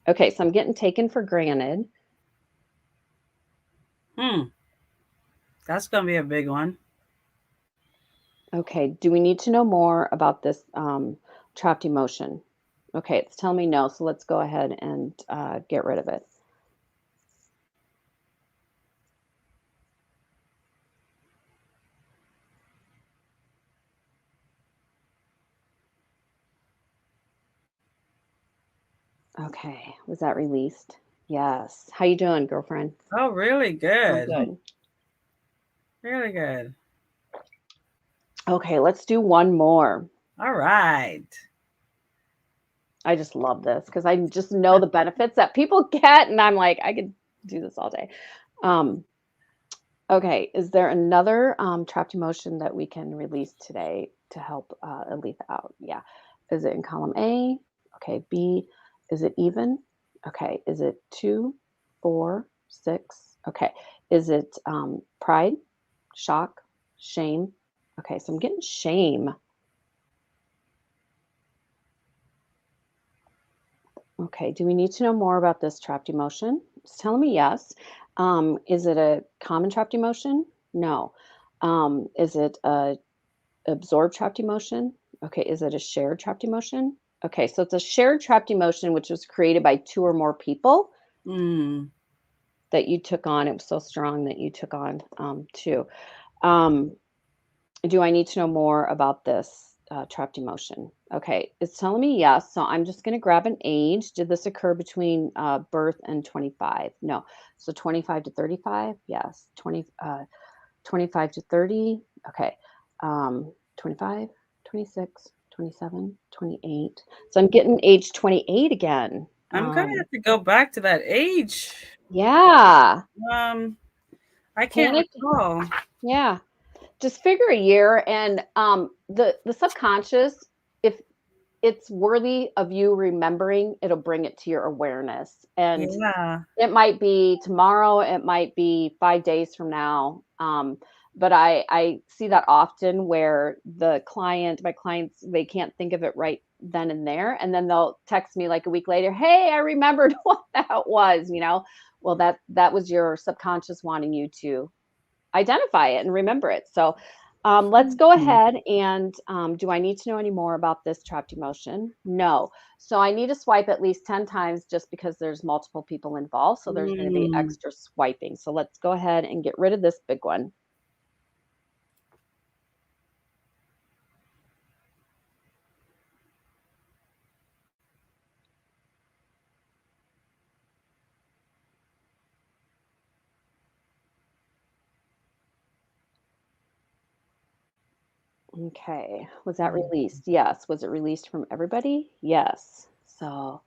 Okay. So I'm getting taken for granted. Hmm. That's going to be a big one. Okay, do we need to know more about this trapped emotion? Okay, it's telling me no, so let's go ahead and get rid of it. Okay, was that released? Yes. How you doing, girlfriend? Oh, really Oh, good. good. Really good. Okay, let's do one more. All right. I just love this because I just know the benefits that people get, and I'm like, I could do this all day. Um, okay, is there another trapped emotion that we can release today to help Aletha out? Yeah. Is it in column A? Okay. B, is it even? Okay. Is it 2, 4, 6? Okay. Is it pride, shock, shame? Okay. So I'm getting shame. Okay. Do we need to know more about this trapped emotion? It's telling me yes. Is it a common trapped emotion? No. Is it a absorbed trapped emotion? Okay, is it a shared trapped emotion? Okay, so it's a shared trapped emotion which was created by 2 or more people Mm. that you took on. It was so strong that you took on 2. Um, do I need to know more about this trapped emotion? Okay, it's telling me yes. So I'm just going to grab an age. Did this occur between birth and 25? No. So 25 to 35? Yes. 25 to 30? Okay. 25, 26, 27, 28. So I'm getting age 28 again. I'm going to have to go back to that age. Yeah. Um, I can't Panic. recall. Yeah. Just figure a year, and the subconscious, if it's worthy of you remembering, it'll bring it to your awareness. And Yeah. it might be tomorrow, it might be 5 days from now. But I see that often where my clients, they can't think of it right then and there, and then they'll text me like a week later, "Hey, I remembered what that was," you know? Well, that was your subconscious wanting you to identify it and remember it. So, let's go Mm. ahead and do I need to know any more about this trapped emotion? No. So I need to swipe at least 10 times just because there's multiple people involved. So there's going to be Mm. extra swiping. So let's go ahead and get rid of this big one. Okay. Was that Mm. released? Yes. Was it released from everybody? Yes. So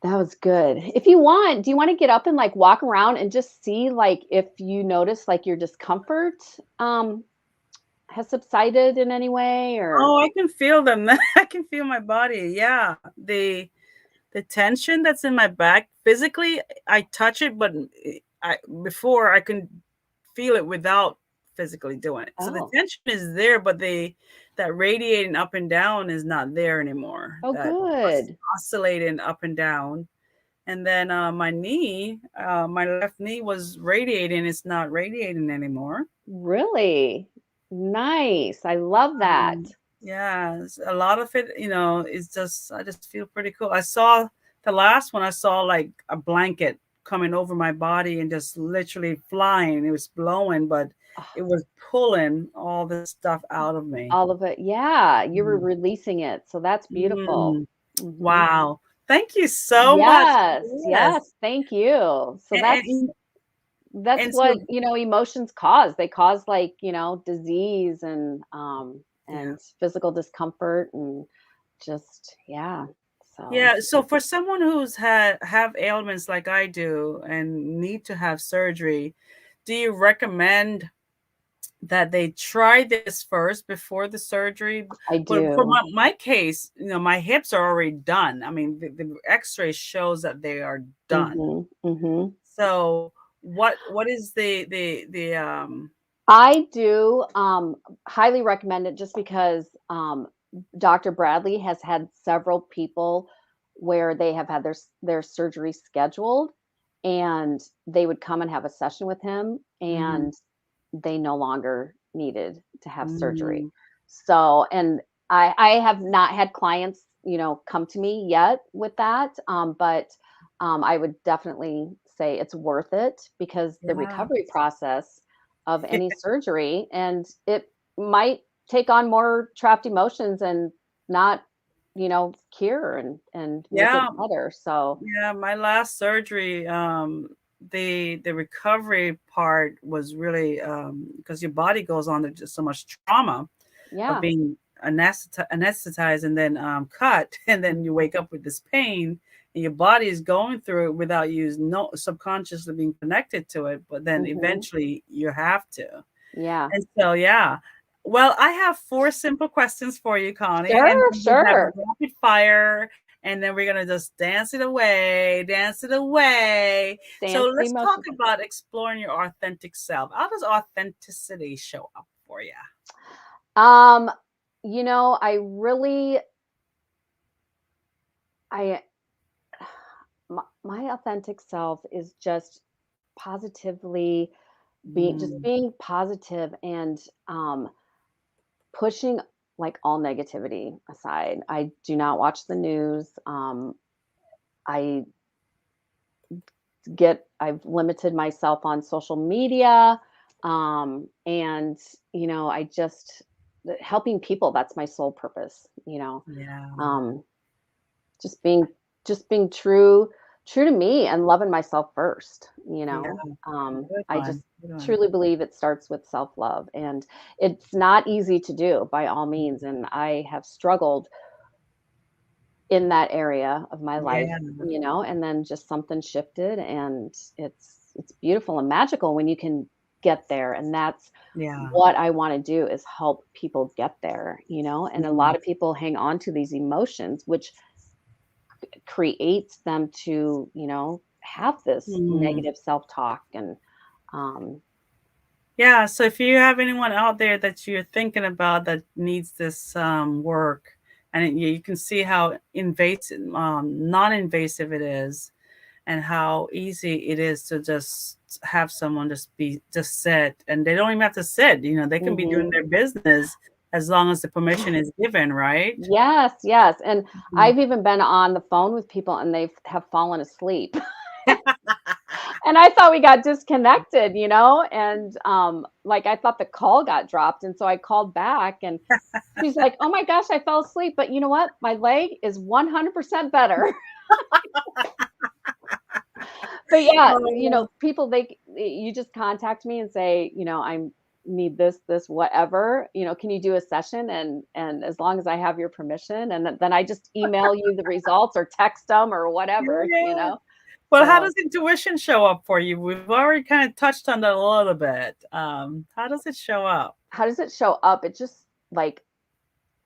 that was good. If you want, do you want to get up and like walk around and just see like if you notice like your discomfort has subsided in any way, or Oh, I can feel them. I can feel my body. Yeah. The tension that's in my back physically, I touch it, but I before I can feel it without physically doing it. So the oh, tension is there, but that radiating up and down is not there anymore. oh That good. oscillating up and down. And then my knee, my left knee was radiating. It's not radiating anymore. Really? Nice. I love that. Yeah, a lot of it, is just I just feel pretty cool. I saw the last one. I saw like a blanket coming over my body and just literally flying. It was blowing, but it was pulling all this stuff out of me. All of it. Yeah, you were Mm. releasing it. So that's beautiful. Mm. Mhm. Wow. Thank you so much. Yes, Yes. yes, thank you. So And, that's and, that's and what, so, emotions cause. They cause like, disease yeah. and physical discomfort and just yeah. So, Yeah, so for someone who's have ailments like I do and need to have surgery, do you recommend that they try this first before the surgery? I But for do. my case, my hips are already done. I mean, the X-ray shows that they are done. Mhm, mhm. So what is the I do, highly recommend it just because, Doctor Bradley has had several people where they have had their surgery scheduled, and they would come and have a session with him, mhm, and they no longer needed to have surgery. mm, So, and I have not had clients, come to me yet with that, but, I would definitely say it's worth it because the yeah. recovery process of any surgery, and it might take on more trapped emotions and not, cure and make it Yeah, better. So, yeah, my last surgery, the recovery part was really because your body goes on to just so much trauma of yeah. being anesthetized and then cut, and then you wake up with this pain, and your body is going through it without you no subconsciously being connected to it, but then Mhm. eventually you have to. Yeah. And so, yeah. Well, I have four simple questions for you, Connie, and Sure, then we have a sure. rapid fire, and then we're gonna just dance it away, dance it away. So Dance the let's talk emotions. about exploring your authentic self. How does authenticity show up for you? Um, I really I my authentic self is just positively Mm, being positive and pushing like all negativity aside. I do not watch the news. I I've limited myself on social media. And I just helping people, that's my sole purpose, yeah, um, just being true to me and loving myself first, yeah. Good I one. just Good one. truly believe it starts with self-love, and it's not easy to do by all means, and I have struggled in that area of my life, Yeah, and then just something shifted, and it's beautiful and magical when you can get there, and that's yeah. what I wanna do is help people get there, and a Mm, lot of people hang on to these emotions, which creates them to, have this mm. negative self-talk and, um Yeah, so if you have anyone out there that you're thinking about that needs this work, and you can see how invasive, non-invasive it is, and how easy it is to just have someone just sit, and they don't even have to sit. They can be Mhm. doing their business as long as the permission is given, right? Yes, yes, and Mhm. I've even been on the phone with people and they have fallen asleep. And I thought we got disconnected, and, like, I thought the call got dropped, and so I called back, and she's like, "Oh my gosh, I fell asleep, but you know what? My leg is 100% better." But yeah, Oh, people you just contact me and say, "I'm need this, whatever, can you do a session?" And as long as I have your permission, and then I just email you the results or text them or whatever, yeah. Well, how So, does intuition show up for you? We've already kind of touched on that a little bit. How does it show up? how does it show up? It just like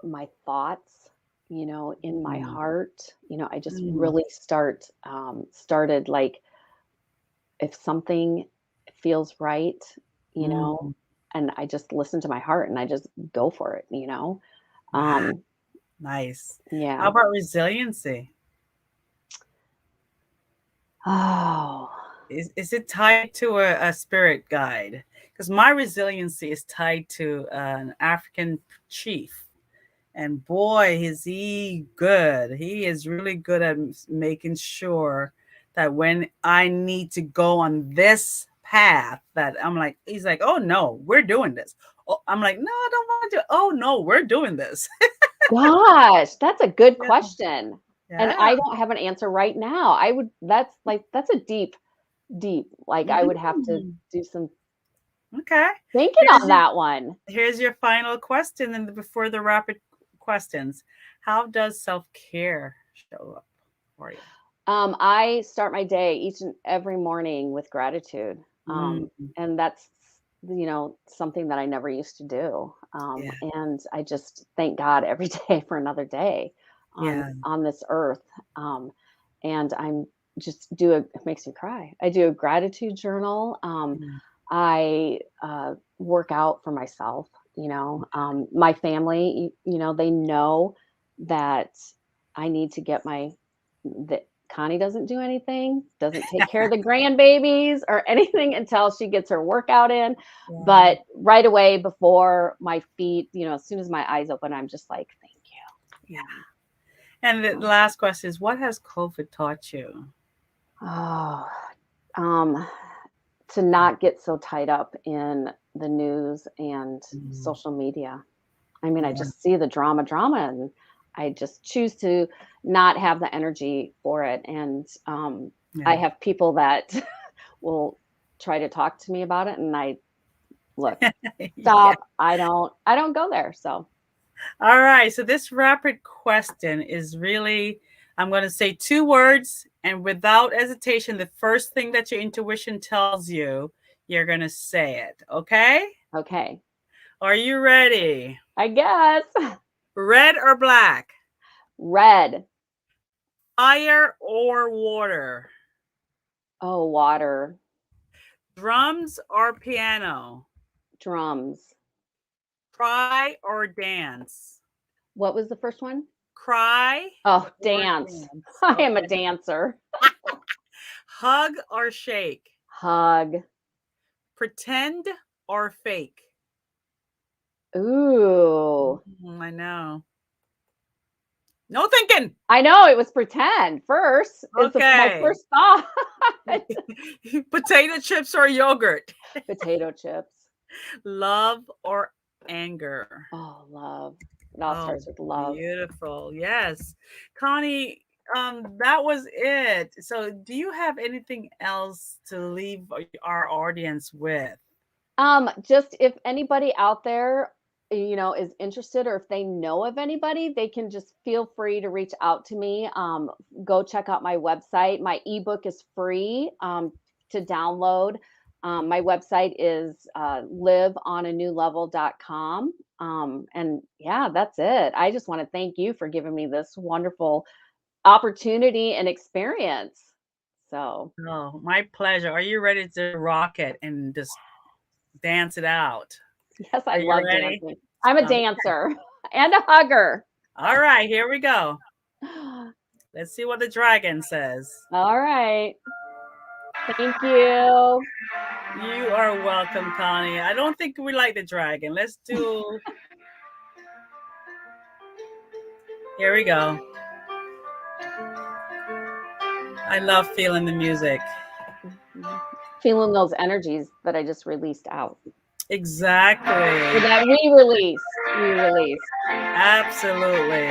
my thoughts, in my Mm, heart, I just mm, really started like if something feels right, you know, mm. and I just listen to my heart and I just go for it, Wow, Um, nice. How yeah. about resiliency? Oh, Is it tied to a spirit guide? Because my resiliency is tied to an African chief. And boy, is he good. He is really good at making sure that when I need to go on this path, that I'm like, he's like, oh no, we're doing this. Oh, I'm like, no, I don't want to. Oh no, we're doing this. gosh, that's a good Yeah. question. And Yeah. I don't have an answer right now. That's a deep. Like I would have to Mm. do some Okay. thinking Here's on your that one. here's your final question, and before the rapid questions, how does self-care show up for you? I start my day each and every morning with gratitude. Mm, And that's, something that I never used to do. yeah. And I just thank God every day for another day Yeah. on this earth. And I'm just do a it makes me cry. I do a gratitude journal. Mm, I work out for myself. My family, they know that I need to get that Connie doesn't do anything, doesn't take care of the grandbabies or anything until she gets her workout in. yeah. But right away before my feet, as soon as my eyes open, I'm just like, thank you. Yeah. And the last question is, what has COVID taught you? Yeah. Oh, to not get so tied up in the news and Mm, social media. I mean, I yeah. just see the drama, and I just choose to not have the energy for it. And I Yeah. have people that will try to talk to me about it, and I look, Yeah. stop. I don't go there. So All right. So this rapid question is really, I'm going to say two words, and without hesitation, the first thing that your intuition tells you, you're going to say it. Okay? okay, Are you ready? I guess Red or black? red. Fire or water? Oh, water, Drums or piano? drums. Cry or dance? What was the first one? Cry Oh, or dance. dance? I am a Okay. dancer. Hug or shake? Hug. Pretend or fake? Ooh. I know. No thinking. I know it was pretend first is my Okay. first thought. Potato chips or yogurt? Potato chips. Love or anger? Oh, love. It all Oh, starts with love. beautiful. Yes. Connie, that was it. So, do you have anything else to leave our audience with? Just if anybody out there, is interested or if they know of anybody, they can just feel free to reach out to me. Go check out my website. My ebook is free to download. My website is liveonanewlevel.com. And yeah, that's it. I just want to thank you for giving me this wonderful opportunity and experience. So, Oh, my pleasure. Are you ready to rock it and just dance it out? yes, I Are you love ready? dancing. I'm a Um, dancer and a hugger. all right, here we go. Let's see what the dragon says. All right. Thank you. You are welcome, Connie. I don't think we like the dragon. Let's do. Here we go. I love feeling the music. Feeling those energies that I just released out. Or Exactly. that we released. We released. Absolutely.